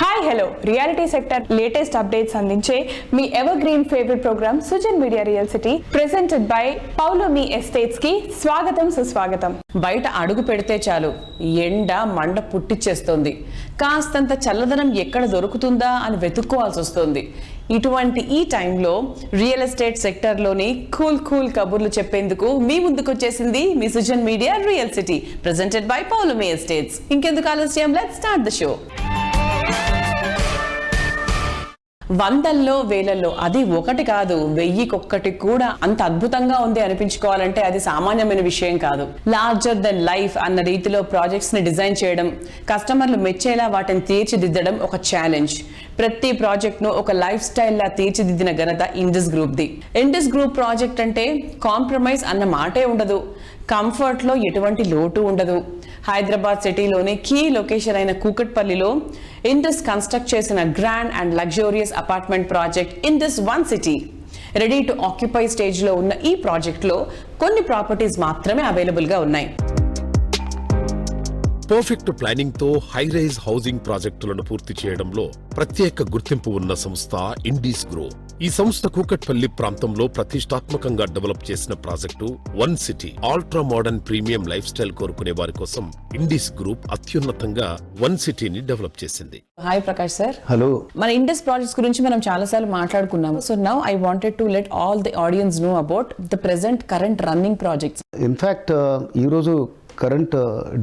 Hi hello reality sector latest updates అందించే మీ evergreen favourite programme Sujan media real city presented by Paulomi estates కి స్వాగతం సుస్వాగతం. బయట అడుగు పెడితే చాలు ఎండ మండ పుట్టిచ్చేస్తోంది. కాస్తంత చల్లదనం ఎక్కడ దొరుకుతుందా అని వెతుక్కోవాల్సి వస్తుంది. ఇటువంటి ఈ టైంలో రియల్ ఎస్టేట్ సెక్టర్లోని కూల్ కబుర్లు చెప్పేందుకు మీ ముందుకు వచ్చేసింది మీ Sujan media real city presented by Paulomi estates. ఇంకెందుకు ఆలస్యం, లెట్స్ స్టార్ట్ ద షో. వందల్లో వేలల్లో, అది ఒకటి కాదు 1000 కూడా అంత అద్భుతంగా ఉంది అనిపించుకోవాలంటే అది సామాన్యమైన విషయం కాదు. లార్జర్ దెన్ లైఫ్ అన్న రీతిలో ప్రాజెక్ట్స్ ని డిజైన్ చేయడం, కస్టమర్లు మెచ్చేలా వాటిని తీర్చిదిద్దడం ఒక ఛాలెంజ్. ప్రతి ప్రాజెక్ట్ ను ఒక లైఫ్ స్టైల్ లా తీర్చిదిద్దిన ఘనత Indus group the. Indus group project అంటే కాంప్రమైజ్ అన్న మాటే ఉండదు, కంఫర్ట్ లో ఎటువంటి లోటు ఉండదు. హైదరాబాద్ సిటీలోని కీ లొకేషన్ అయిన కూకట్పల్లిలో ఇండస్ కన్స్ట్రక్ట్ చేసిన grand and luxurious apartment project Indus one city ready to occupy stage లో ఉన్న ఈ ప్రాజెక్ట్ లో కొన్ని ప్రాపర్టీస్ మాత్రమే అవైలబుల్ గా ఉన్నాయి. పర్ఫెక్ట్ ప్లానింగ్ తో హై రైజ్ హౌసింగ్ ప్రాజెక్టులను పూర్తి చేయడంలో ప్రత్యేక గుర్తింపు ఉన్న సంస్థ ఇండీస్ గ్రూప్. ఈ సంస్థ కూకట్పల్లి ప్రాంతంలో ప్రతిష్టాత్మకంగా డెవలప్ చేసిన project one city. Ultra modern premium life style కోరుకునే వారి కోసం ఇండీస్ గ్రూప్ అత్యున్నతంగా వన్ సిటీని డెవలప్ చేసింది. Hi Prakash sir. హలో. మన ఇండస్ ప్రాజెక్ట్స్ గురించి మనం చాలా సార్లు మాట్లాడుకున్నాము. So now I wanted to let all the audience know about the current running projects. In fact ఈ రోజు కరెంట్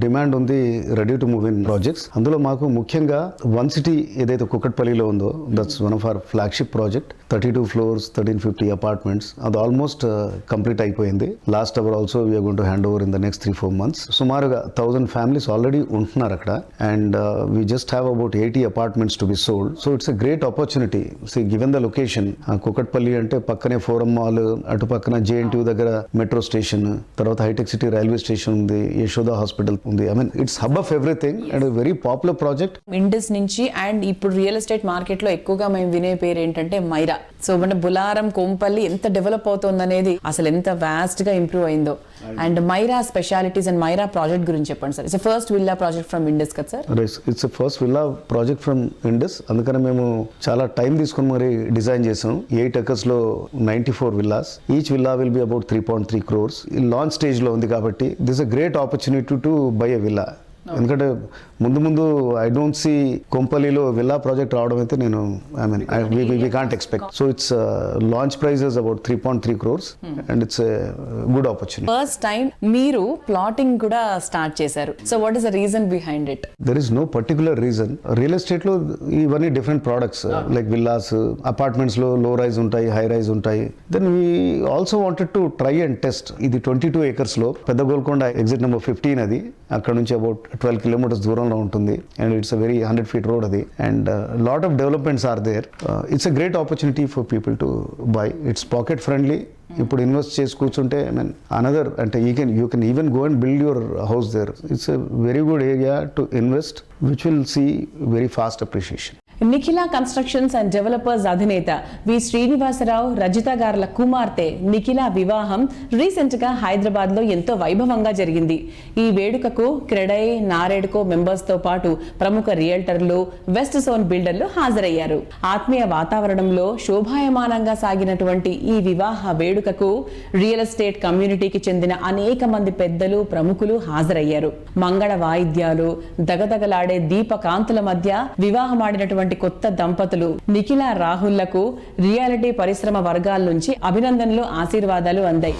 డిమాండ్ ఉంది ready to move in projects. అందులో మాకు ముఖ్యంగా వన్ సిటీ ఏదైతే కుకట్పల్లిలో ఉందో, that's one of our flagship project. 32 floors, 1350 apartments. అది almost complete అయిపోయింది. Last our also we're going to hand over in the next 3-4 months. సుమారుగా 1000 families already ఉంటున్నారు అక్కడ. And we just have about 80 apartments to be sold. So it's a great opportunity. See given the location, Kukatpally అంటే పక్కనే Forum mall, అటు పక్కన JNTU దగ్గర metro station, తర్వాత Hitech City railway station ఉంది, యశోద హాస్పిటల్ ఉంది. I mean it's hub of everything and very popular project. Indus నుంచి and ఇప్పుడు రియల్ ఎస్టేట్ మార్కెట్ లో ఎక్కువగా మేము వినే పేరు ఏంటంటే మైరా. సో మన బులారం, కొంపల్లి ఎంత డెవలప్ అవుతుంది అనేది, అసలు ఎంత వాస్ట్ గా ఇంప్రూవ్ అయిందో. And Myra specialities and Myra project గురించి చెప్పండి sir. It's first villa project from Indus కదా sir? It's first villa project from Indus. అందుకని మేము చాలా టైం తీసుకుని మరి డిజైన్ చేసాం. 8 acres లో 94 villas. Each villa will be about 3.3 crores. Launch stage లో ఉంది కాబట్టి this a great opportunity to buy a villa. ఎందుకంటే ముందు ఐ డోంట్ సీ కొంపల్లిలో విల్లా ప్రాజెక్ట్ రావడం అయితే నేను we can't expect. So it's launch price is about 3.3 crores and it's good opportunity. First time మీరు ప్లాటింగ్ కూడా స్టార్ట్ చేశారు. So what is the reason behind it? There is no particular reason. Real estate లో ఇవన్నీ different products like villas, apartments లో low rise ఉంటాయి, high rise ఉంటాయి. Then we also wanted to try and test. ఇది 22 acres లో పెద్ద Golconda exit number 15 అది. అక్కడ నుంచి అబౌట్ 12 kilometers దూరంలో ఉంటుంది. And it's a very 100 feet road అది. And lot of developments are there. It's a great opportunity for people to buy. It's pocket friendly. ఇప్పుడు ఇన్వెస్ట్ చేసి కూర్చుంటే అనదర్ అంటే you can even go and build your house there. It's a very good area to invest which will see very fast appreciation. Nikhila constructions and developers అధినేత V Srinivasarao, Rajitha గార్ల కుమార్తె నిఖిల వివాహం recent గా హైదరాబాద్ లో ఎంతో వైభవంగా జరిగింది. ఈ వేడుకకు క్రెడై, నారేడ్కో మెంబర్స్ తో పాటు ప్రముఖ రియల్టర్లు, వెస్ట్ జోన్ బిల్డర్లు హాజరయ్యారు. ఆత్మీయ వాతావరణంలో శోభాయమానంగా సాగినటువంటి ఈ వివాహ వేడుకకు రియల్ ఎస్టేట్ కమ్యూనిటీకి చెందిన అనేక మంది పెద్దలు, ప్రముఖులు హాజరయ్యారు. మంగళ వాయిద్యాలు, దగదగలాడే దీపకాంతుల మధ్య వివాహమాడినటువంటి కొత్త దంపతులు నిఖిల, రాహుల్లకు రియాలిటీ పరిశ్రమ వర్గాల నుంచి అభినందనలు, ఆశీర్వాదాలు అందాయి.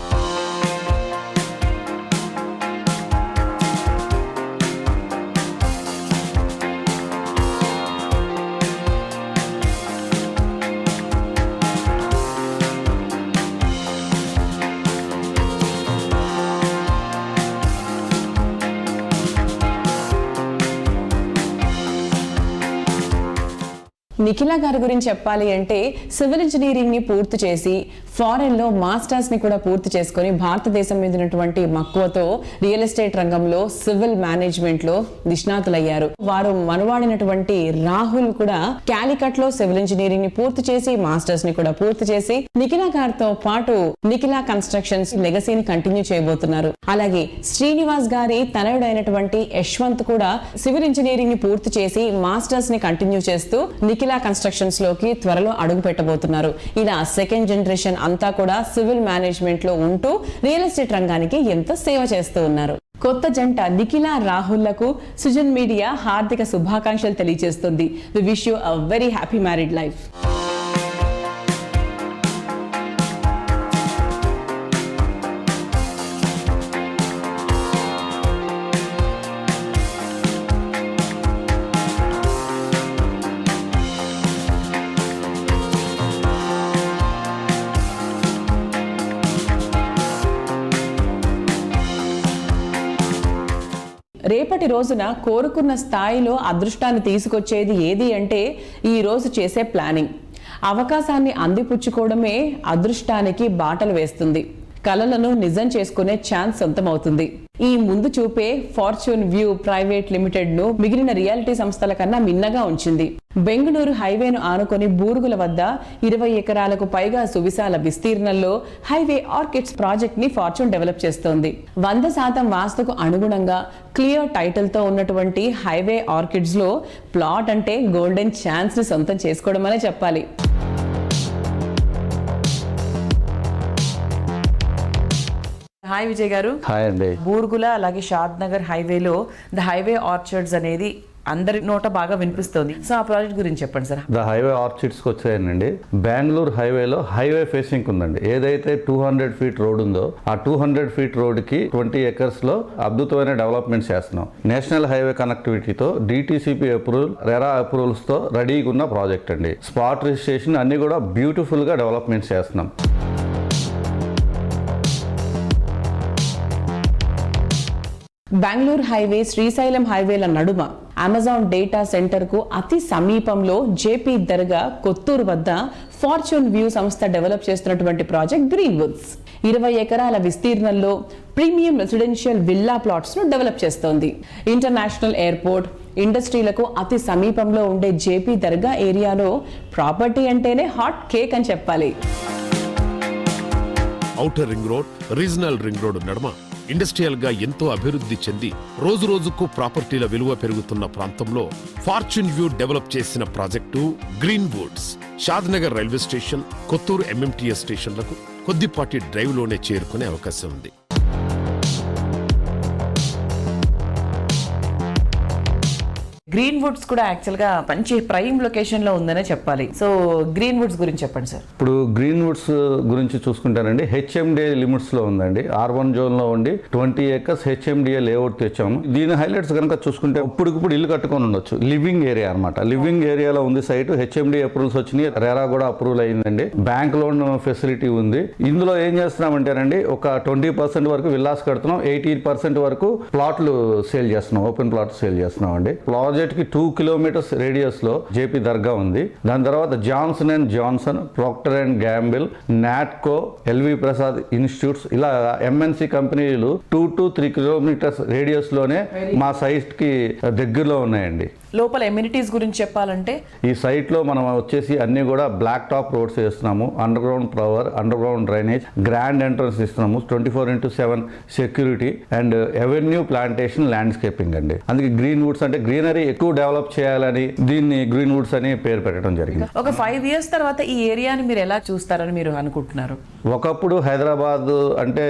నిఖిల గారి గురించి చెప్పాలి అంటే సివిల్ ఇంజనీరింగ్ ని పూర్తి చేసి ఫారెన్ లో మాస్టర్స్ ని కూడా పూర్తి చేసుకుని భారతదేశం మీద ఉన్నటువంటి మక్కువతో రియల్ ఎస్టేట్ రంగంలో సివిల్ మేనేజ్మెంట్ లో నిష్ణాతులయ్యారు. వారు మనవాడినటువంటి రాహుల్ కూడా క్యాలికట్ లో సివిల్ ఇంజనీరింగ్ ని పూర్తి చేసి మాస్టర్స్ ని కూడా పూర్తి చేసి నిఖిల గారితో పాటు నిఖిల కన్స్ట్రక్షన్స్ లెగసీని కంటిన్యూ చేయబోతున్నారు. అలాగే శ్రీనివాస్ గారి తనయుడైనటువంటి యశ్వంత్ కూడా సివిల్ ఇంజనీరింగ్ ని పూర్తి చేసి మాస్టర్స్ ని కంటిన్యూ చేస్తూ నిఖిల కన్స్ట్రక్షన్స్ లోకి త్వరలో అడుగు పెట్టబోతున్నారు. ఇలా సెకండ్ జనరేషన్ అంతా కూడా సివిల్ మేనేజ్మెంట్ లో ఉంటూ రియల్ ఎస్టేట్ రంగానికి ఎంతో సేవ చేస్తూ ఉన్నారు. కొత్త జంట నిఖిల రాహుల్లకు సుజన్ మీడియా హార్దిక శుభాకాంక్షలు తెలియజేస్తుంది. We wish you a very happy married life. రేపటి రోజున కోరుకున్న స్థాయిలో అదృష్టాన్ని తీసుకొచ్చేది ఏది అంటే ఈ రోజు చేసే ప్లానింగ్. అవకాశాన్ని అందిపుచ్చుకోవడమే అదృష్టానికి బాటలు వేస్తుంది. కలలను నిజం చేసుకునే ఛాన్స్ సొంతమవుతుంది. ఈ ముందు చూపే ఫార్చ్యూన్ వ్యూ ప్రైవేట్ లిమిటెడ్ ను మిగిలిన రియాలిటీ సంస్థల కన్నా మిన్నగా ఉంచింది. బెంగళూరు హైవేను ఆనుకొని బూరుగుల వద్ద 20 ఎకరాలకు పైగా సువిశాల విస్తీర్ణంలో హైవే ఆర్కిడ్స్ ప్రాజెక్ట్ ని ఫార్చ్యూన్ డెవలప్ చేస్తోంది. 100% వాస్తుకు అనుగుణంగా క్లియర్ టైటిల్ తో ఉన్నటువంటి హైవే ఆర్కిడ్స్ లో ప్లాట్ అంటే గోల్డెన్ ఛాన్స్ ని సొంతం చేసుకోవడం అనే చెప్పాలి. హాయ్ విజయ్ గారు. హాయ్ అండి. బూర్గుల అలాగే షాద్ నగర్ హైవేలో ద హైవే ఆర్చర్డ్స్ అనేది అందరి నోట బాగా వినిపిస్తోంది. సో ఆ ప్రాజెక్ట్ గురించి చెప్పండి సార్. ద హైవే ఆర్చిడ్స్కి వచ్చాయండి. బెంగళూరు హైవేలో హైవే ఫేసింగ్ ఉందండి. ఏదైతే 200 ఫీట్ రోడ్ ఉందో ఆ 200 ఫీట్ రోడ్ కి 20 ఎకర్స్ లో అద్భుతమైన డెవలప్మెంట్ చేస్తున్నాం. నేషనల్ హైవే కనెక్టివిటీతో డిటిసిపి అప్రూవల్, రెరా అప్రూవల్స్ తో రెడీగా ఉన్న ప్రాజెక్ట్ అండి. స్పాట్ రిజిస్ట్రేషన్ అన్ని కూడా బ్యూటిఫుల్ గా డెవలప్మెంట్ చేస్తున్నాం. బెంగళూరు హైవే శ్రీశైలం హైవేల నడుమ అమెజాన్ డేటా సెంటర్ కు అతి సమీపంలో జేపీ దర్గా కొత్తూరు వద్ద ఫార్చ్యూన్ వ్యూ సంస్థ డెవలప్ చేస్తున్నటువంటి ప్రాజెక్ట్ గ్రీన్ వుడ్స్ 20 ఎకరాల విస్తీర్ణంలో ప్రీమియం రెసిడెన్షియల్ విల్లా ప్లాట్స్ ను డెవలప్ చేస్తోంది. ఇంటర్నేషనల్ ఎయిర్పోర్ట్, ఇండస్ట్రీలకు అతి సమీపంలో ఉండే జేపీ దర్గా ఏరియాలో ప్రాపర్టీ అంటేనే హాట్ కేక్ అని చెప్పాలి. Outer ring road, regional ring road నడుమ ఇండస్ట్రియల్ గా ఎంతో అభివృద్ధి చెంది రోజు రోజుకు ప్రాపర్టీల విలువ పెరుగుతున్న ప్రాంతంలో ఫార్చ్యూన్ వ్యూ డెవలప్ చేసిన project Green Woods Shadnagar railway station, Kothur MMTS స్టేషన్లకు కొద్దిపాటి డ్రైవ్ లోనే చేరుకునే అవకాశం ఉంది. గ్రీన్ వుడ్స్ కూడా యాక్చువల్ గా మంచి ప్రైమ్ లొకేషన్ లో ఉందనే చెప్పాలి. సో గ్రీన్ వుడ్స్ గురించి చెప్పండి సార్. ఇప్పుడు గ్రీన్ వుడ్స్ గురించి చూసుకుంటారండి, హెచ్ఎండిఏ లిమిట్స్ లో ఉందండి. R1 జోన్ లో ఉండి 20 ఎకర్స్ హెచ్ఎండిఏ లేఅవుట్ తెచ్చాము. దీని హైలైట్స్ కనుక చూసుకుంటే ఇప్పుడిప్పుడు ఇల్లు కట్టుకొని ఉండొచ్చు. లివింగ్ ఏరియా అనమాట. లివింగ్ ఏరియాలో ఉంది సైట్. హెచ్ఎండిఏ అప్రూవల్స్ వచ్చినాయి, రెరా కూడా అప్రూవల్ అయిందండి. బ్యాంక్ లోన్ ఫెసిలిటీ ఉంది. ఇందులో ఏం చేస్తున్నామంటేనండి, ఒక 20% వరకు విల్లాస్ కడుతున్నాం, 80% వరకు ప్లాట్లు సేల్ చేస్తున్నాం, ఓపెన్ ప్లాట్ సేల్ చేస్తున్నాం అండి. ప్రాజెక్ట్ కి 2 కిలోమీటర్స్ రేడియస్ లో జేపీ దర్గా ఉంది. దాని తర్వాత Johnson and Johnson, Procter and Gamble, Natco, LV Prasad institutes ఇలా ఎంఎన్సి కంపెనీలు 2 to 3 కిలోమీటర్స్ రేడియస్ లోనే మా సైట్ కి దగ్గరలో ఉన్నాయండి. లోపల ఎమ్యూనిటీస్ గురించి చెప్పాలంటే ఈ సైట్ లో మనం వచ్చేసి అన్ని కూడా బ్లాక్ టాప్ రోడ్స్ వేస్తున్నాము, under ground power, under ground drainage, grand entrance ఇస్తున్నాము, 24/7 security and avenue plantation landscaping అండి. అందుకే గ్రీన్ వుడ్స్ అంటే గ్రీనరీ ఎక్కువ డెవలప్ చేయాలని దీన్ని గ్రీన్ వుడ్స్ అని పేరు పెట్టడం జరిగింది. ఒక 5 years తర్వాత ఈ ఏరియాని మీరు ఎలా చూస్తారని మీరు అనుకుంటున్నారు? ఒకప్పుడు హైదరాబాద్ అంటే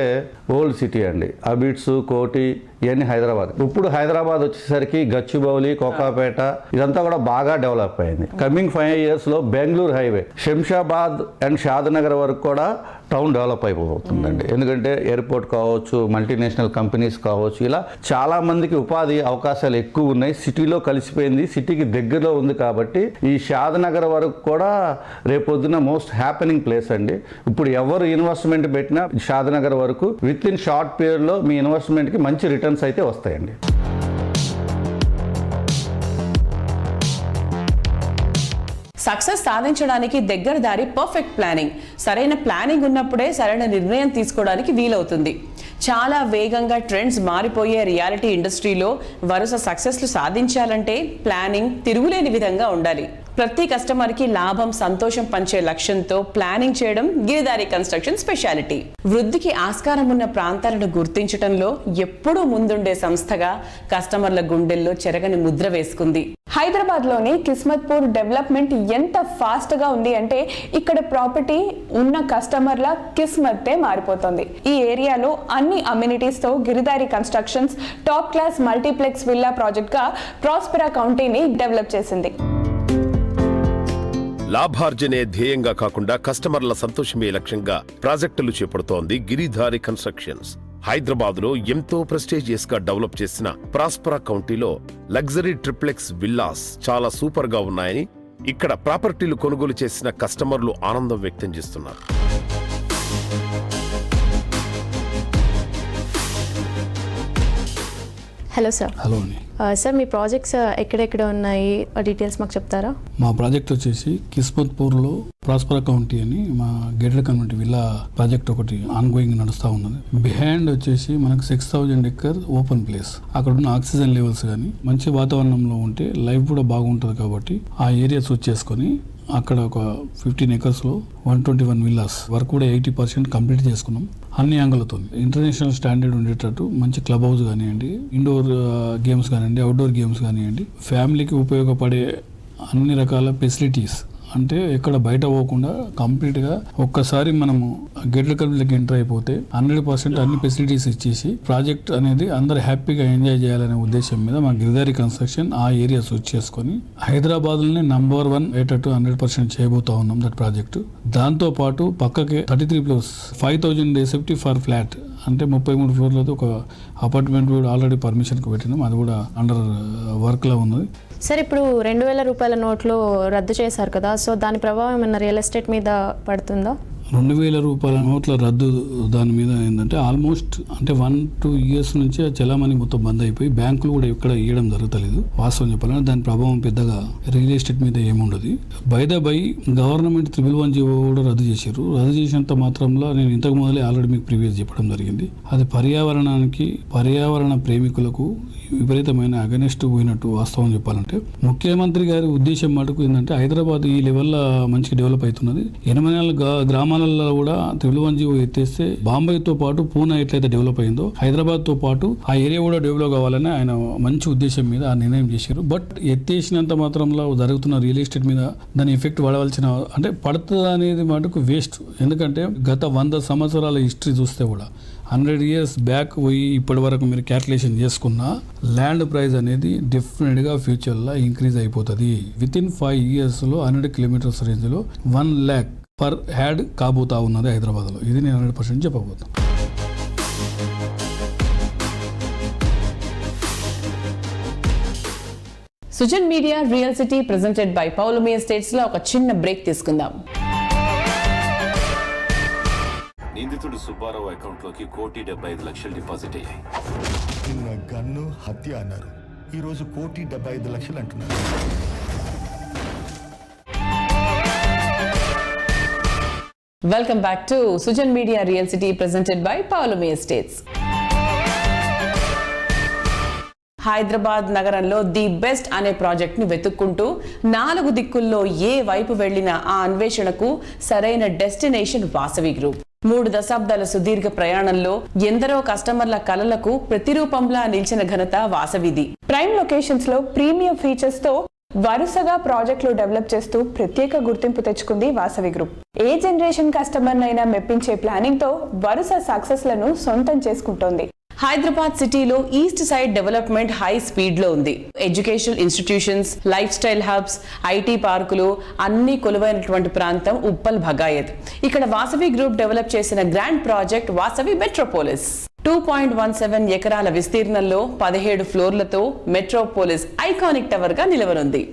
ఓల్డ్ సిటీ అండి. అబిడ్స్, కోటి ఇవన్నీ హైదరాబాద్. ఇప్పుడు హైదరాబాద్ వచ్చేసరికి గచ్చిబౌలి, కోకాపేట ఇదంతా కూడా బాగా డెవలప్ అయింది. కమింగ్ 5 years లో బెంగళూరు హైవే శంషాబాద్ అండ్ షాద్నగర్ వరకు కూడా టౌన్ డెవలప్ అయిపోతుందండి. ఎందుకంటే ఎయిర్పోర్ట్ కావచ్చు, మల్టీనేషనల్ కంపెనీస్ కావచ్చు, ఇలా చాలా మందికి ఉపాధి అవకాశాలు ఎక్కువ ఉన్నాయి. సిటీలో కలిసిపోయింది, సిటీకి దగ్గరలో ఉంది కాబట్టి ఈ షాద్నగర్ వరకు కూడా రేపొద్దున మోస్ట్ హ్యాపెనింగ్ ప్లేస్ అండి. ఇప్పుడు ఎవరు ఇన్వెస్ట్మెంట్ పెట్టినా షాద్నగర్ వరకు విత్ ఇన్ షార్ట్ పీరియడ్ లో మీ ఇన్వెస్ట్మెంట్ కి మంచి రిటర్న్స్ అయితే వస్తాయండి. సక్సెస్ సాధించడానికి దగ్గర దారి పర్ఫెక్ట్ ప్లానింగ్. సరైన ప్లానింగ్ ఉన్నప్పుడే సరైన నిర్ణయం తీసుకోవడానికి వీలవుతుంది. చాలా వేగంగా ట్రెండ్స్ మారిపోయే రియాలిటీ ఇండస్ట్రీలో వరుస సక్సెస్లు సాధించాలంటే ప్లానింగ్ తిరుగులేని విధంగా ఉండాలి. ప్రతి కస్టమర్కి లాభం, సంతోషం పంచే లక్ష్యంతో ప్లానింగ్ చేయడం గిరిదారి కన్స్ట్రక్షన్ స్పెషాలిటీ. వృద్ధికి ఆస్కారం ఉన్న ప్రాంతాలను గుర్తించడంలో ఎప్పుడూ ముందుండే సంస్థగా కస్టమర్ల గుండెల్లో చెరగని ముద్ర వేసుకుంది. హైదరాబాద్ లోని కిస్మత్పూర్ డెవలప్మెంట్ ఎంత ఫాస్ట్ గా ఉంది అంటే ఇక్కడ ప్రాపర్టీ ఉన్న కస్టమర్ల కిస్మత్తే మారిపోతుంది. ఈ ఏరియాలో అన్ని అమ్యూనిటీస్ తో Giridhari constructions top class multiplex villa project గా ప్రాస్పెరా కౌంటీని డెవలప్ చేసింది. లాభార్జనే ధ్యేయంగా కాకుండా కస్టమర్ల సంతోషమే లక్ష్యంగా ప్రాజెక్టులు చేపడుతోంది గిరిధారి కన్స్ట్రక్షన్స్. హైదరాబాద్ లో ఎంతో ప్రెస్టీజియస్ గా డెవలప్ చేసిన ప్రాస్పరా కౌంటీలో లగ్జరీ ట్రిప్లెక్స్ విల్లాస్ చాలా సూపర్ గా ఉన్నాయని ఇక్కడ ప్రాపర్టీలు కొనుగోలు చేసిన కస్టమర్లు ఆనందం వ్యక్తం చేస్తున్నారు. Hello sir. హలో అండి. సార్ మీ ప్రాజెక్ట్స్ ఎక్కడెక్కడ ఉన్నాయి డీటెయిల్స్ మాకు చెప్తారా? మా ప్రాజెక్ట్ వచ్చేసి కిస్మత్పూర్లో ప్రాస్పరా కౌంటీ అని మా గేటెడ్ కమ్యూనిటీ విల్లా ప్రాజెక్ట్ ఒకటి ఆన్ గోయింగ్ నడుస్తూ ఉన్నది. బిహైండ్ వచ్చేసి మనకు 6000 acres ఓపెన్ ప్లేస్. అక్కడ ఉన్న ఆక్సిజన్ లెవెల్స్ కానీ మంచి వాతావరణంలో ఉంటే లైఫ్ కూడా బాగుంటుంది కాబట్టి ఆ ఏరియా చూస్ చేసుకొని అక్కడ ఒక 15 acres 121 విల్లాస్ వర్క్ కూడా 80% కంప్లీట్ చేసుకున్నాం. అన్ని యాంగిల్తో ఇంటర్నేషనల్ స్టాండర్డ్ ఉండేటట్టు మంచి క్లబ్ హౌస్ కానివ్వండి, ఇండోర్ గేమ్స్ కానివ్వండి, అవుట్డోర్ గేమ్స్ కానివ్వండి, ఫ్యామిలీకి ఉపయోగపడే అన్ని రకాల ఫెసిలిటీస్ అంటే ఎక్కడ బయట పోకుండా కంప్లీట్గా ఒక్కసారి మనము గేటెడ్ కమ్యూనిటీకి ఎంటర్ అయిపోతే 100% అన్ని ఫెసిలిటీస్ ఇచ్చేసి ప్రాజెక్ట్ అనేది అందరు హ్యాపీగా ఎంజాయ్ చేయాలనే ఉద్దేశం మీద మా గిరిదారి కన్స్ట్రక్షన్ ఆ ఏరియా సూచ్ చేసుకొని హైదరాబాద్లోనే నంబర్ 1 అయ్యేటట్టు 100% చేయబోతా ఉన్నాం దట్ ప్రాజెక్టు. దాంతో పాటు పక్కకే 33 floors 5000 SFT ఫర్ ఫ్లాట్ అంటే 33 ఫ్లోర్లతో ఒక అపార్ట్మెంట్ కూడా ఆల్రెడీ పర్మిషన్కి పెట్టినాం. అది కూడా అండర్ వర్క్లో ఉన్నది. సార్ ఇప్పుడు 2000 రూపాయల నోట్లు రద్దు చేశారు కదా, సో దాని ప్రభావం ఏమన్నా రియల్ ఎస్టేట్ మీద పడుతుందా? 2000 రూపాయల నోట్ల రద్దు దాని మీద ఏంటంటే ఆల్మోస్ట్ అంటే 1-2 years నుంచి ఆ చలామణి మొత్తం బంద్ అయిపోయి బ్యాంకులు కూడా ఎక్కడ ఇవ్వడం జరుగుతలేదు. వాస్తవం చెప్పాలంటే దాని ప్రభావం పెద్దగా రియల్ ఎస్టేట్ మీద ఏముండదు. బై గవర్నమెంట్ 311 జీవో కూడా రద్దు చేశారు. రద్దు చేసినంత మాత్రంలో నేను ఇంతకు మొదలే ఆల్రెడీ మీకు ప్రీవియస్ చెప్పడం జరిగింది. అది పర్యావరణ ప్రేమికులకు విపరీతమైన అగనెస్ట్ పోయినట్టు వాస్తవం చెప్పాలంటే. ముఖ్యమంత్రి గారి ఉద్దేశం మటుకు ఏంటంటే హైదరాబాద్ ఈ లెవెల్లో మంచిగా డెవలప్ అవుతున్నది. 84 గ్రామాలలో కూడా 311 జీవో ఎత్తేస్తే బాంబేతో పాటు పూనా ఎట్లయితే డెవలప్ అయిందో హైదరాబాద్ తో పాటు ఆ ఏరియా కూడా డెవలప్ కావాలని ఆయన మంచి ఉద్దేశం మీద ఆ నిర్ణయం చేశారు. బట్ ఎత్తేసినంత మాత్రంలో జరుగుతున్న రియల్ ఎస్టేట్ మీద దాని ఎఫెక్ట్ పడవలసిన అంటే పడుతుంది అనేది మటుకు వేస్ట్. ఎందుకంటే గత 100 సంవత్సరాల హిస్టరీ చూస్తే కూడా 100 years బ్యాక్ పోయి ఇప్పటి వరకు మీరు క్యాల్కులేషన్ చేసుకున్న ల్యాండ్ ప్రైస్ అనేది డెఫినెట్గా ఫ్యూచర్లో ఇంక్రీజ్ అయిపోతుంది. వితిన్ 5 years 100 kilometers రేంజ్లో 1 lakh per head కాబోతా ఉన్నది హైదరాబాద్లో. ఇది నేను 100% చెప్పబోతాను. Sujan media real city presented by Paulami estates లో ఒక చిన్న బ్రేక్ తీసుకుందాం. నిందితుడు సుబ్బారావు అకౌంట్లోకి 1,75,00,000 డిపాజిట్ అయ్యాయి. నిన్న గన్ను హత్య అన్నారు, ఈరోజు 1,75,00,000 అంటున్నారు. Welcome back to Sujan media real city presented by Paulami estates. Hyderabad నగరంలో ది బెస్ట్ అనే ప్రాజెక్ట్ ను వెతుక్కుంటూ 4 దిక్కుల్లో ఏ వైపు వెళ్లినా ఆ అన్వేషణకు సరైన డెస్టినేషన్ వాసవి గ్రూప్. 3 దశాబ్దాల సుదీర్ఘ ప్రయాణంలో ఎందరో కస్టమర్ల కలలకు ప్రతిరూపంలా నిలిచిన ఘనత వాసవిది. ప్రైమ్ లొకేషన్స్ లో ప్రీమియం ఫీచర్స్ తో వరుసగా ప్రాజెక్టులు డెవలప్ చేస్తూ ప్రత్యేక గుర్తింపు తెచ్చుకుంది వాసవి గ్రూప్. ఏ జనరేషన్ కస్టమర్ నైనా మెప్పించే ప్లానింగ్ తో వరుస సక్సెస్ లను సొంతం చేసుకుంటోంది. హైదరాబాద్ సిటీలో east side development high speed లో ఉంది. Educational institutions, lifestyle hubs, IT పార్కులు అన్ని కొలువైనటువంటి ప్రాంతం ఉప్పల్ భగాయత్. ఇక్కడ వాసవి గ్రూప్ డెవలప్ చేసిన గ్రాండ్ ప్రాజెక్ట్ వాసవి మెట్రోపోలిస్. 2.17 ఎకరాల విస్తీర్ణంలో 17 ఫ్లోర్లతో మెట్రోపోలిస్ ఐకానిక్ టవర్ గా నిలవనుంది.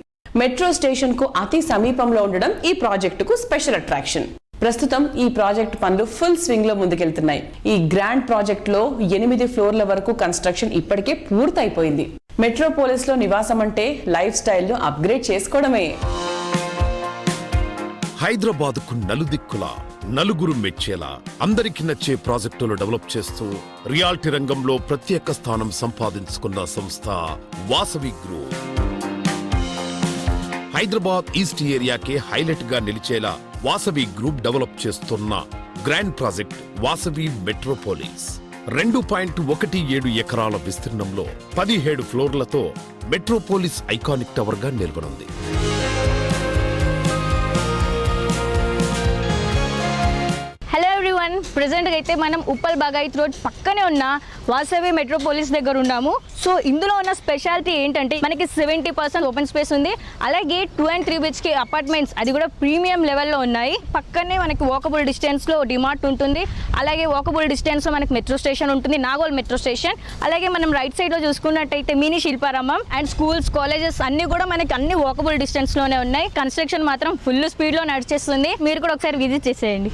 మెట్రో స్టేషన్ కు అతి సమీపంలో ఉండడం ఈ ప్రాజెక్టుకు స్పెషల్ అట్రాక్షన్. ప్రస్తుతం ఈ ప్రాజెక్ట్ పనులు ఫుల్ స్వింగ్ లో ముందుకెళ్తున్నాయి. ఈ గ్రాండ్ ప్రాజెక్ట్ లో 8 ఫ్లోర్ల వరకు కన్స్ట్రక్షన్ ఇప్పటికే పూర్తయిపోయింది. మెట్రోపోలిస్ లో నివాసం అంటే లైఫ్ స్టైల్ ను అప్గ్రేడ్ చేసుకోవడమే. హైదరాబాద్కు నలుదిక్కులా నలుగురు మెచ్చేలా అందరికి నచ్చే ప్రాజెక్టులు డెవలప్ చేస్తూ రియాలిటీ రంగంలో ప్రత్యేక స్థానం సంపాదించుకున్న సంస్థ వాసవి గ్రూప్. హైదరాబాద్ ఈస్ట్ ఏరియాకే హైలైట్ గా నిలిచేలా వాసవి గ్రూప్ డెవలప్ చేస్తున్న గ్రాండ్ ప్రాజెక్ట్ వాసవి మెట్రోపోలిస్ 2.17 ఎకరాల విస్తీర్ణంలో 17 ఫ్లోర్లతో మెట్రోపోలిస్ ఐకానిక్ టవర్ గా నిలవనుంది. హలో ఎవ్రీవన్, ప్రెజెంట్గా అయితే మనం ఉప్పల్ బాగాయత్ రోడ్ పక్కనే ఉన్న వాసవి మెట్రోపోలిస్ దగ్గర ఉన్నాము. సో ఇందులో ఉన్న స్పెషాలిటీ ఏంటంటే మనకి 70% ఓపెన్ స్పేస్ ఉంది. అలాగే 2 and 3 BHK అపార్ట్మెంట్స్, అది కూడా ప్రీమియం లెవెల్లో ఉన్నాయి. పక్కనే మనకి వాకబుల్ డిస్టెన్స్లో డిమార్ట్ ఉంటుంది. అలాగే వాకబుల్ డిస్టెన్స్లో మనకి మెట్రో స్టేషన్ ఉంటుంది, నాగోల్ మెట్రో స్టేషన్. అలాగే మనం రైట్ సైడ్లో చూసుకున్నట్టయితే mini Shilparamam and schools, colleges అన్నీ కూడా మనకి అన్ని వాకబుల్ డిస్టెన్స్లోనే ఉన్నాయి. కన్స్ట్రక్షన్ మాత్రం ఫుల్ స్పీడ్లో నడిచేస్తుంది. మీరు కూడా ఒకసారి విజిట్ చేసేయండి.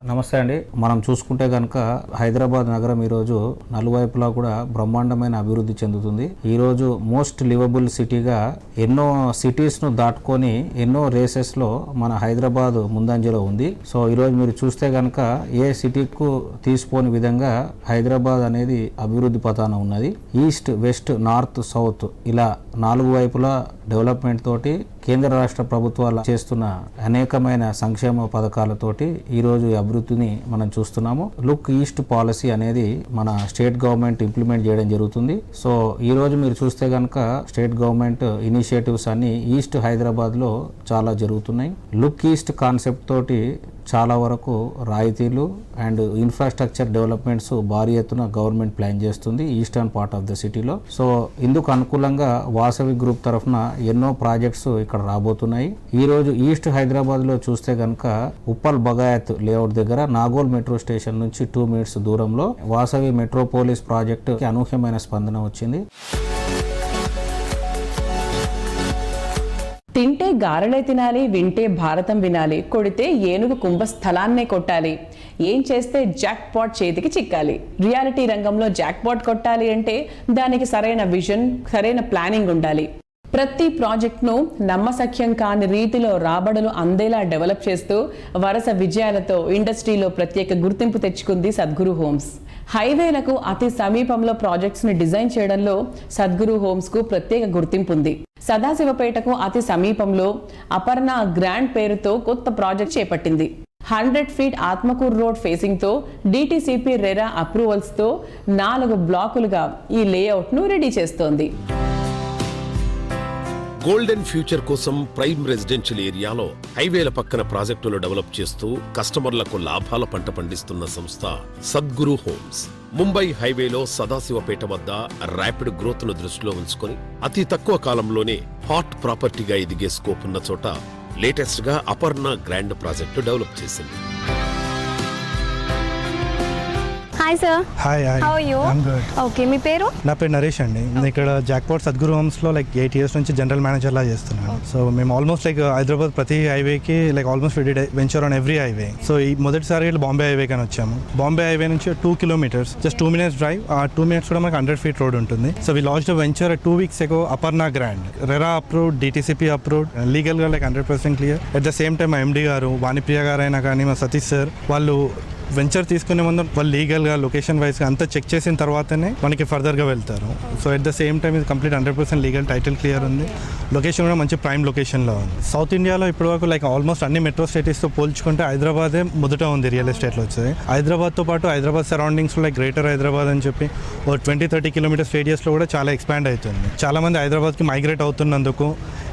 నమస్తే అండి. మనం చూసుకుంటే కనుక హైదరాబాద్ నగరం ఈరోజు నలువైపులా కూడా బ్రహ్మాండమైన అభివృద్ధి చెందుతుంది. ఈరోజు మోస్ట్ లివబుల్ సిటీగా ఎన్నో సిటీస్ను దాటుకొని ఎన్నో రేసెస్లో మన హైదరాబాద్ ముందంజలో ఉంది. సో ఈరోజు మీరు చూస్తే కనుక ఏ సిటీకు తీసిపోని విధంగా హైదరాబాద్ అనేది అభివృద్ధి పథాన ఉన్నది. ఈస్ట్, వెస్ట్, నార్త్, సౌత్ ఇలా 4 వైపులా డెవలప్మెంట్ తోటి కేంద్ర రాష్ట్ర ప్రభుత్వాలు చేస్తున్న అనేకమైన సంక్షేమ పథకాలతోటి ఈరోజు ఈ అభివృద్ధిని మనం చూస్తున్నాము. లుక్ ఈస్ట్ పాలసీ అనేది మన స్టేట్ గవర్నమెంట్ ఇంప్లిమెంట్ చేయడం జరుగుతుంది. సో ఈ రోజు మీరు చూస్తే కనుక స్టేట్ గవర్నమెంట్ ఇనిషియేటివ్స్ అన్ని ఈస్ట్ హైదరాబాద్ లో చాలా జరుగుతున్నాయి. లుక్ ఈస్ట్ కాన్సెప్ట్ తోటి చాలా వరకు రాయితీలు అండ్ ఇన్ఫ్రాస్ట్రక్చర్ డెవలప్మెంట్స్ భారీ ఎత్తున గవర్నమెంట్ ప్లాన్ చేస్తుంది ఈస్టర్న్ పార్ట్ ఆఫ్ ద సిటీలో. సో ఇందుకు అనుకూలంగా వాసవి గ్రూప్ తరఫున ఎన్నో ప్రాజెక్ట్స్ ఇక్కడ రాబోతున్నాయి. ఈ రోజు ఈస్ట్ హైదరాబాద్ లో చూస్తే కనుక ఉప్పల్ బగాయత్ లేఅవుట్ దగ్గర నాగోల్ మెట్రో స్టేషన్ నుంచి 2 minutes దూరంలో వాసవి మెట్రోపోలిస్ ప్రాజెక్టు అనూహ్యమైన స్పందన వచ్చింది. తింటే గారెలే తినాలి, వింటే భారతం వినాలి, కొడితే ఏనుగు కుంభస్థలాన్నే కొట్టాలి, ఏం చేస్తే జాక్ పాట్ చేతికి చిక్కాలి. రియాలిటీ రంగంలో జాక్ పాట్ కొట్టాలి అంటే దానికి సరైన విజన్, సరైన ప్లానింగ్ ఉండాలి. ప్రతి ప్రాజెక్ట్ను నమ్మశక్యం కాని రీతిలో రాబడులు అందేలా డెవలప్ చేస్తూ వరుస విజయాలతో ఇండస్ట్రీలో ప్రత్యేక గుర్తింపు తెచ్చుకుంది సద్గురు హోమ్స్. హైవేలకు అతి సమీపంలో ప్రాజెక్ట్స్ ని డిజైన్ చేయడంలో సద్గురు హోమ్స్ కు ప్రత్యేక గుర్తింపు ఉంది. సదాశివపేటకు అతి సమీపంలో అపర్ణ గ్రాండ్ పేరుతో కొత్త ప్రాజెక్ట్ చేపట్టింది. 100 feet ఆత్మకూరు రోడ్ ఫేసింగ్ తో డిటిసిపి రెరా అప్రూవల్స్ తో 4 బ్లాకులుగా ఈ లేఅవుట్ ను రెడీ చేస్తోంది. గోల్డెన్ ఫ్యూచర్ కోసం ప్రైమ్ రెసిడెన్షియల్ ఏరియాలో హైవేల పక్కన ప్రాజెక్టులు డెవలప్ చేస్తూ కస్టమర్లకు లాభాల పంట పండిస్తున్న సంస్థ సద్గురు హోమ్స్. ముంబై హైవేలో సదాశివపేట వద్ద ర్యాపిడ్ గ్రోత్ ను దృష్టిలో ఉంచుకొని అతి తక్కువ కాలంలోనే హాట్ ప్రాపర్టీగా ఎదిగే స్కోప్ ఉన్న చోట లేటెస్ట్ గా అపర్ణ గ్రాండ్ ప్రాజెక్టు డెవలప్ చేసింది. Hi sir. Hi. How are you? I'm good. Okay, మీ పేరు? నా పేరు నరేష్ అండి. నేను ఇక్కడ జాక్పాట్ సద్గురు హోమ్స్లో 8 years నుంచి జనరల్ మేనేజర్లా చేస్తున్నాను. సో మేము ఆల్మోస్ట్ హైదరాబాద్ ప్రతి హైవేకి almost venture on every highway. So ఈ మొదటిసారి బాంబే హైవే కానీ వచ్చాము. బాంబే హైవే నుంచి 2 kilometers, జస్ట్ 2 minutes డ్రైవ్. ఆ 2 minutes కూడా మనకు 100 feet రోడ్ ఉంటుంది. So we launched venture 2 weeks ago, Aparna grand, RERA approved, DTCP approved, లీగల్గా 100% clear. At the same time మా ఎండి గారు, వాణిప్రియ గారు అయినా కానీ మా సతీష్ సార్ వాళ్ళు వెంచర్ తీసుకునే ముందు వాళ్ళు లీగల్గా, లొకేషన్ వైజ్గా అంతా చెక్ చేసిన తర్వాతనే మనకి ఫర్దర్గా వెళ్తారు. So at the same time ఇది కంప్లీట్ 100% లీగల్, టైటిల్ క్లియర్ ఉంది. లొకేషన్ కూడా మంచి ప్రైమ్ లొకేషన్లో ఉంది. సౌత్ ఇండియాలో ఇప్పటివరకు ఆల్మోస్ట్ అన్ని మెట్రో సిటీస్తో పోల్చుకుంటే హైదరాబాదే మొదట ఉంది రియల్ ఎస్టేట్లో వచ్చేది. హైదరాబాద్తో పాటు హైదరాబాద్ సరౌండింగ్స్లో గ్రేటర్ హైదరాబాద్ అని చెప్పి 20-30 kilometers రేడియస్లో కూడా చాలా ఎక్స్పాండ్ అవుతుంది. చాలామంది హైదరాబాద్కి మైగ్రేట్ అవుతున్నందుకు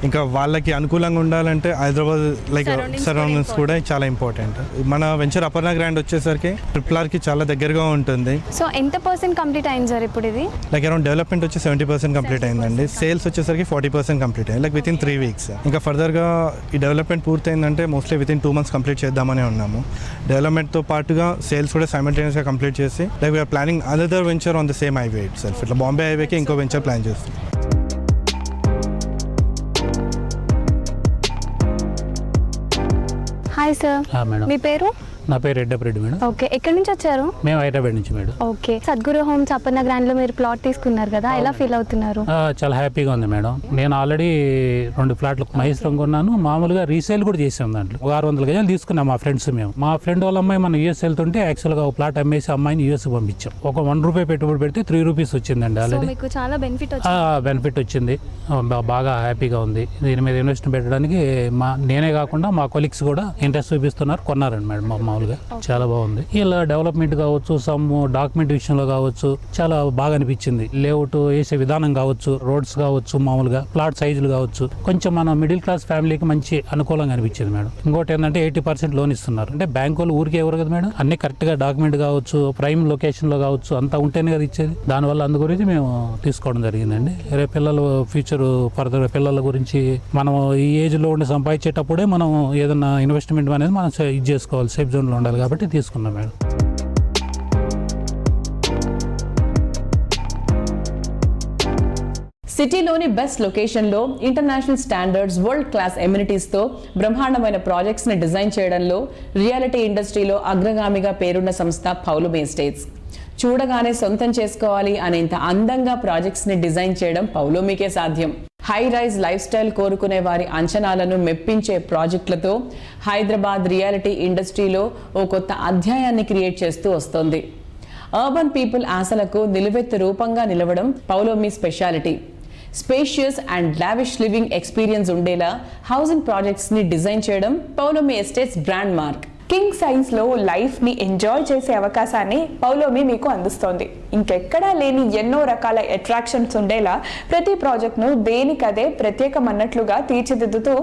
ఇంకా వాళ్ళకి అనుకూలంగా ఉండాలంటే హైదరాబాద్ సరౌండింగ్స్ కూడా చాలా ఇంపార్టెంట్. మన వెంచర్ అపర్ణ గ్రాండ్ వచ్చేసరికి ట్రిపుల్-ఆర్కి చాలా దగ్గరగా ఉంటుంది. సో ఎంత % కంప్లీట్ అయింది సార్ ఇప్పుడు ఇది? అరౌండ్ డెవలప్మెంట్ వచ్చి 70% కంప్లీట్ అయిందండి. సేల్స్ వచ్చేసరికి 40% కంప్లీట్ అయ్యింది, వితిన్ 3 weeks. ఇంకా ఫర్దర్గా ఈ డెవలప్మెంట్ పూర్తయిందంటే మోస్ట్లీ వితిన్ 2 months కంప్లీట్ చేద్దామని ఉన్నాము. డెవలప్మెంట్తో పాటుగా సేల్స్ కూడా సైమల్టేనియస్గా కంప్లీట్ చేసి we're planning another venture on the same highway itself. ఇట్లా బాంబే హైవేకి ఇంకో వెంచర్ ప్లాన్ చేస్తున్నాం. Hi sir. మేడం. మీ పేరు? నా పేరు రెడ్డపరెడ్డి మేడం. ఓకే, ఎక్కడి నుంచి వచ్చారు? మేము హైదరాబాద్ నుంచి madam. Okay, Sadguru Homes Aparna Grand లో మీరు ప్లాట్ తీసుకున్నారు కదా, ఎలా ఫీల్ అవుతున్నారు? చాలా హ్యాపీగా ఉంది మేడం. నేను ఆల్రెడీ 2 ఫ్లాట్లు మహేశ్వరం కొన్నాను, మామూలుగా రీసేల్ కూడా చేసాం. దాంట్లో 600 గజాలు తీసుకున్నాం మా ఫ్రెండ్స్. మేము మా ఫ్రెండ్ వాళ్ళ అమ్మాయి మనం యూఎస్ వెళ్తుంటే యాక్చువల్గా ఒక ప్లాట్ అమ్మేసి అమ్మాయిని యూఎస్ పంపించాం. ఒక ₹1 పెట్టుబడి పెడితే ₹3 వచ్చిందండి ఆల్రెడీ. మీకు చాలా బెనిఫిట్ వచ్చింది, బాగా హ్యాపీగా ఉంది. దీని మీద ఇన్వెస్ట్ పెట్టడానికి నేనే కాకుండా మా కొలీగ్స్ కూడా ఇంట్రెస్ట్ చూపిస్తున్నారు, కొన్నారండి మేడం. మామూలుగా చాలా బాగుంది. ఇలా డెవలప్మెంట్ కావచ్చు, సమ్ డాక్యుమెంట్ విషయంలో కావచ్చు చాలా బాగా అనిపించింది. లేఅవుట్ వేసే విధానం కావచ్చు, రోడ్స్ కావచ్చు, మామూలుగా ప్లాట్ సైజులు కావచ్చు, కొంచెం మన మిడిల్ క్లాస్ ఫ్యామిలీకి మంచి అనుకూలంగా అనిపించింది మేడం. ఇంకోటి ఏంటంటే 80% లోన్ ఇస్తున్నారు. అంటే బ్యాంక్ వాళ్ళు ఊరికే ఎవరు కదా మేడం, అన్ని కరెక్ట్ గా డాక్యుమెంట్ కావచ్చు, ప్రైమ్ లొకేషన్ లో కావచ్చు, అంతా ఉంటేనే కదా ఇచ్చేది. దానివల్ల అందు గురించి మేము తీసుకోవడం జరిగిందండి. రేపు పిల్లలు ఫ్యూచర్ ఫర్దర్ పిల్లల గురించి మనం ఈ ఏజ్ లో ఉండి సంపాదించేటప్పుడే మనం ఏదైనా ఇన్వెస్ట్మెంట్ అనేది మనం ఇది చేసుకోవాలి, సేఫ్ జోన్ లో ఉండాలి కాబట్టి తీసుకున్నాం మేడం. సిటీలోని బెస్ట్ లొకేషన్లో ఇంటర్నేషనల్ స్టాండర్డ్స్, వరల్డ్ క్లాస్ ఎమ్యూనిటీస్తో బ్రహ్మాండమైన ప్రాజెక్ట్స్ని డిజైన్ చేయడంలో రియాలిటీ ఇండస్ట్రీలో అగ్రగామిగా పేరున్న సంస్థ పౌలోమి ఎస్టేట్స్. చూడగానే సొంతం చేసుకోవాలి అనేంత అందంగా ప్రాజెక్ట్స్ని డిజైన్ చేయడం పౌలోమికే సాధ్యం. హై రైజ్ లైఫ్ స్టైల్ కోరుకునే వారి అంచనాలను మెప్పించే ప్రాజెక్టులతో హైదరాబాద్ రియాలిటీ ఇండస్ట్రీలో ఓ కొత్త అధ్యాయాన్ని క్రియేట్ చేస్తూ వస్తోంది. అర్బన్ పీపుల్ ఆశలకు నిలువెత్తు రూపంగా నిలవడం Paulomi speciality. Spacious and lavish living experience ఉండేలా హౌసింగ్ ప్రాజెక్ట్స్ ని డిజైన్ చేయడం Paulomi estates brand mark. King size లో లైఫ్ ని ఎంజాయ్ చేసే అవకాశాన్ని పౌలోమి మీకు అందిస్తోంది. ఇంకెక్కడా లేని ఎన్నో రకాల అట్రాక్షన్స్ ఉండేలా ప్రతి ప్రాజెక్ట్ ను దేనికదే ప్రత్యేకమన్నట్లుగా తీర్చిదిద్దుతూ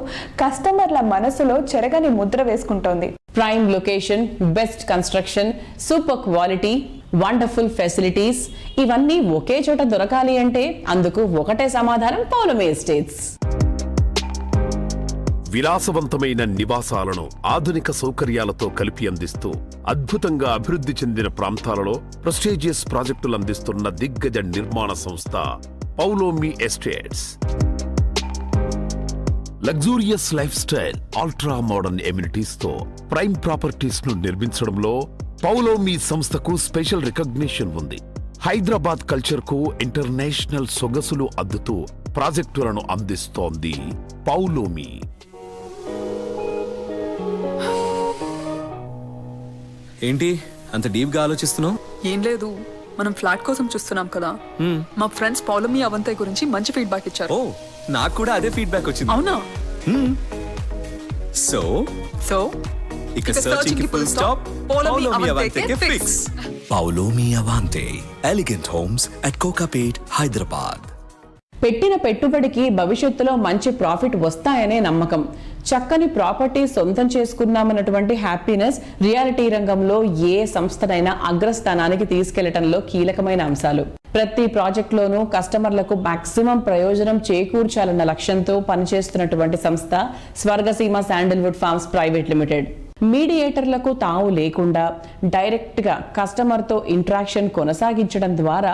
కస్టమర్ల మనసులో చెరగని ముద్ర వేసుకుంటోంది. Prime location, best construction, super quality, wonderful facilities ఇవన్నీ ఒకే చోట దొరకాలి అంటే అందుకు ఒకటే సమాధానం పౌలోమి ఎస్టేట్స్. విలాసవంతమైన నివాసాలను ఆధునిక సౌకర్యాలతో కలిపి అందిస్తూ అద్భుతంగా అభివృద్ధి చెందిన ప్రాంతాలలో ప్రెస్టీజియస్ ప్రాజెక్టులు అందిస్తున్న దిగ్గజ నిర్మాణ సంస్థ Paulomi estates. Luxurious life style, ultra modern amenities తో ప్రైమ్ ప్రాపర్టీస్ ను నిర్మించడంలో పౌలోమి సంస్థకు స్పెషల్ రికగ్నిషన్ ఉంది. హైదరాబాద్ కల్చర్ కు ఇంటర్నేషనల్ సొగసులు అద్దుతూ ప్రాజెక్టులను అందిస్తోంది పౌలోమి. ఏంటి అంత డీప్ గా ఆలోచిస్తున్నావు? ఏం లేదు, మనం ఫ్లాట్ కోసం చూస్తున్నాం కదా. మా ఫ్రెండ్స్ పౌలోమి అవంతయ్ గురించి మంచి ఫీడ్బ్యాక్ ఇచ్చారు. ఓ, నాకు కూడా అదే ఫీడ్బ్యాక్ వచ్చింది. అవునా? సో ఇక సర్చింగ్ కి ఫుల్ స్టాప్. పౌలోమి అవంతయ్ కి fix. Paulomi Avantay elegant homes at Kokapet, Hyderabad. పెట్టిన పెట్టుబడికి భవిష్యత్తులో మంచి ప్రాఫిట్ వస్తాయనే నమ్మకం, చక్కని ప్రాపర్టీ సొంతం చేసుకున్నామన్నటువంటి హ్యాపీనెస్ రియాలిటీ రంగంలో ఏ సంస్థనైనా అగ్రస్థానానికి తీసుకెళ్లటంలో కీలకమైన అంశాలు. ప్రతి ప్రాజెక్టులోనూ కస్టమర్లకు మాక్సిమం ప్రయోజనం చేకూర్చాలన్న లక్ష్యంతో పనిచేస్తున్నటువంటి సంస్థ Swargaseema Sandalwood forms private limited. మీడియేటర్లకు తావు లేకుండా డైరెక్ట్ గా కస్టమర్ తో ఇంట్రాక్షన్ కొనసాగించడం ద్వారా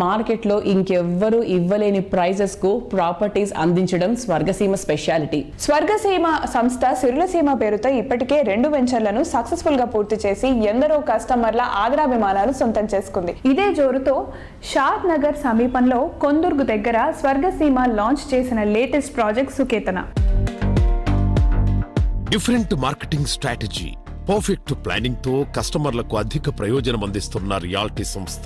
మార్కెట్లో ఇంకెవ్వరూ ఇవ్వలేని ప్రైజెస్ కు ప్రాపర్టీస్ అందించడం స్వర్గసీమ స్పెషాలిటీ. స్వర్గసీమ సంస్థ సిరులసీమ పేరుతో ఇప్పటికే 2 వెంచర్లను సక్సెస్ఫుల్ గా పూర్తి చేసి ఎందరో కస్టమర్ల ఆదరాభిమానాలు సొంతం చేసుకుంది. ఇదే జోరుతో షాద్ నగర్ సమీపంలో కొందుర్గు దగ్గర స్వర్గసీమ లాంచ్ చేసిన latest project Suketana. Different marketing strategy, perfect planning తో కస్టమర్లకు అధిక ప్రయోజనం అందిస్తున్న రియాలిటీ సంస్థ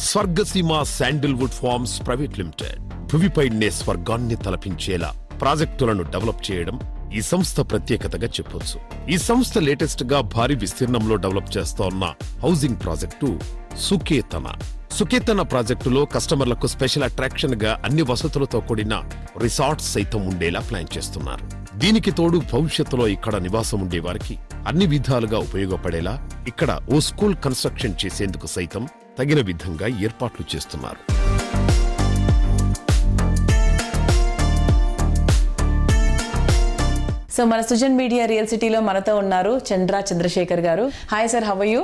Swargaseema Sandalwood forms private limited. భువిపైనే స్వర్గాన్ని తలపించేలా ప్రాజెక్టులను డెవలప్ చేయడం ఈ సంస్థ ప్రత్యేకతగా చెప్పొచ్చు. ఈ సంస్థ లేటెస్ట్ గా భారీ విస్తీర్ణంలో డెవలప్ చేస్తోన్న హౌసింగ్ ప్రాజెక్టు సుకేతన. సుకేతన ప్రాజెక్టులో కస్టమర్లకు స్పెషల్ అట్రాక్షన్ గా అన్ని వసతులతో కూడిన రిసార్ట్స్ సైతం ఉండేలా ప్లాన్ చేస్తున్నారు. దీనికి తోడు భవిష్యత్తులో ఇక్కడ నివాసం ఉండే వారికి అన్ని విధాలుగా ఉపయోగపడేలా ఇక్కడ ఓ స్కూల్ కన్స్ట్రక్షన్ చేసేందుకు సైతం తగిన విధంగా ఏర్పాట్లు చేస్తున్నారు. సో మన సుజన్ మీడియా రియల్ సిటీలో మనతో ఉన్నారు Chandrashekar garu. Hi sir, how are you?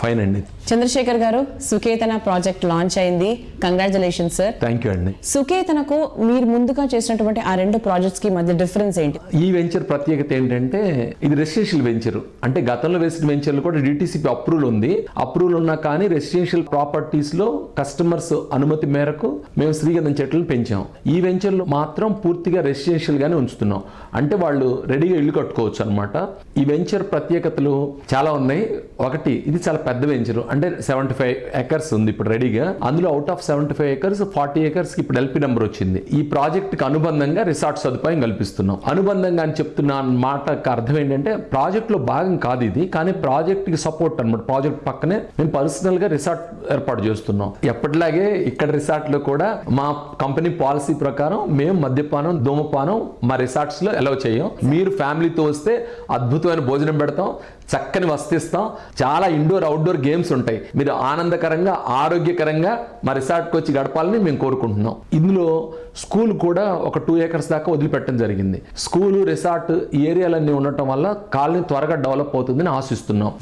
Fine అండి. చంద్రశేఖర్ గారు, సుకేతన ప్రాజెక్ట్ లాంచ్ అయింది, కంగ్రాచులేషన్స్ సార్. థ్యాంక్ యూ అండి. సుకేతనకు మీరు ముందుగా చేసినటువంటి ఆ 2 ప్రాజెక్ట్స్ కి మధ్య డిఫరెన్స్ ఏంటి? ఈ వెంచర్ ప్రత్యేకత ఏంటంటే ఇది రెసిడెన్షియల్ వెంచర్. అంటే గతంలో వేసిన వెంచర్లు కూడా డిటిసిపి అప్రూవల్ ఉంది. అప్రూవల్ ఉన్నా కానీ రెసిడెన్షియల్ ప్రాపర్టీస్ లో కస్టమర్స్ అనుమతి మేరకు మేము శ్రీగంధం చెట్లను పెంచాం. ఈ వెంచర్ లో మాత్రం పూర్తిగా రెసిడెన్షియల్ గానే ఉంచుతున్నాం. అంటే వాళ్ళు రెడీగా ఇల్లు కట్టుకోవచ్చు అనమాట. ఈ వెంచర్ ప్రత్యేకతలు చాలా ఉన్నాయి. ఒకటి, ఇది చాలా పెద్ద వెంచర్. అంటే 75 acres ఉంది ఇప్పుడు రెడీగా. అందులో అవుట్ ఆఫ్ 75 acres 40 acres కి ఇప్పుడు ఎల్పి నెంబర్ వచ్చింది. ఈ ప్రాజెక్ట్ కి అనుబంధంగా రిసార్ట్ సదుపాయం కల్పిస్తున్నాం. అనుబంధంగా అని చెప్తున్న మాటకు అర్థం ఏంటంటే ప్రాజెక్ట్ లో భాగం కాదు ఇది, కానీ ప్రాజెక్ట్ కి సపోర్ట్ అనమాట. ప్రాజెక్ట్ పక్కనే మేము పర్సనల్ గా రిసార్ట్ ఏర్పాటు చేస్తున్నాం. ఎప్పటిలాగే ఇక్కడ రిసార్ట్ లో కూడా మా కంపెనీ పాలసీ ప్రకారం మేము మద్యపానం, ధూమపానం మా రిసార్ట్స్ లో అలౌ చేయం. మీరు ఫ్యామిలీతో వస్తే అద్భుతమైన భోజనం పెడతాం, చక్కని వస్తిస్తాం, చాలా ఇండోర్ అవుట్డోర్ గేమ్స్ ఉంటాయి. మీరు ఆనందకరంగా ఆరోగ్యకరంగా మా రిసార్ట్కి వచ్చి గడపాలని మేము కోరుకుంటున్నాం. ఇందులో స్కూల్ కూడా ఒక 2 acres దాకా వదిలిపెట్టడం జరిగింది. స్కూలు, రిసార్ట్ ఈ ఏరియాలన్నీ ఉండటం వల్ల కాలనీ త్వరగా డెవలప్ అవుతుందని ఆశిస్తున్నాం.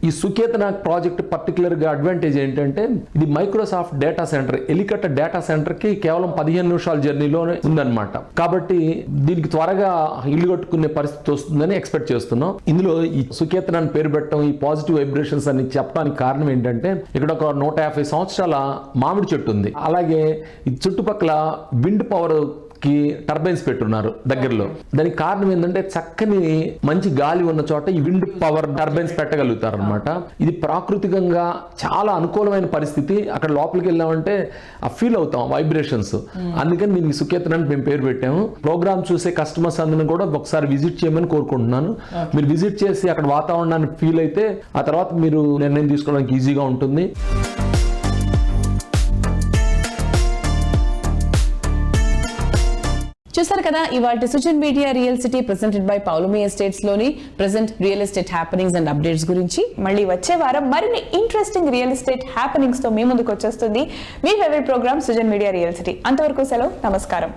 ఈ సుకేతన ప్రాజెక్ట్ పర్టికులర్ గా అడ్వాంటేజ్ ఏంటంటే ఇది Microsoft data centre, Elikatta data centre కి కేవలం 15 నిమిషాల జర్నీలోనే ఉందన్నమాట. కాబట్టి దీనికి త్వరగా ఇల్లు కట్టుకునే పరిస్థితి వస్తుందని ఎక్స్పెక్ట్ చేస్తున్నాం. ఇందులో ఈ సుకేతన అని పేరు పెట్టడం, ఈ పాజిటివ్ వైబ్రేషన్స్ అని చెప్పడానికి కారణం ఏంటంటే ఇక్కడ ఒక 150 సంవత్సరాల మామిడి చెట్టు ఉంది. అలాగే ఈ చుట్టుపక్కల విండ్ పవర్ కి టర్బైన్స్ పెట్టున్నారు దగ్గరలో. దానికి కారణం ఏంటంటే చక్కని మంచి గాలి ఉన్న చోట ఈ విండ్ పవర్ టర్బైన్స్ పెట్టగలుగుతారు అనమాట. ఇది ప్రాకృతికంగా చాలా అనుకూలమైన పరిస్థితి. అక్కడ లోపలికి వెళ్ళామంటే ఆ ఫీల్ అవుతాం వైబ్రేషన్స్. అందుకని దీనికి సుకేతన అని మేము పేరు పెట్టాము. ప్రోగ్రామ్ చూసే కస్టమర్స్ అందరిని కూడా ఒకసారి విజిట్ చేయమని కోరుకుంటున్నాను. మీరు విజిట్ చేసి అక్కడ వాతావరణాన్ని ఫీల్ అయితే ఆ తర్వాత మీరు నిర్ణయం తీసుకోవడానికి ఈజీగా ఉంటుంది. చూసారు కదా ఇవాల్టి Sujan media real city presented by Paulami estates లోని present real estate happenings and updates గురించి. మళ్ళీ వచ్చే వారం మరిన్ని ఇంట్రెస్టింగ్ రియల్ ఎస్టేట్ హ్యాపెనింగ్స్ తో మీ ముందుకు వచ్చేస్తుంది మీ favourite programme Sujan media real city. అంతవరకు సెలవు, నమస్కారం.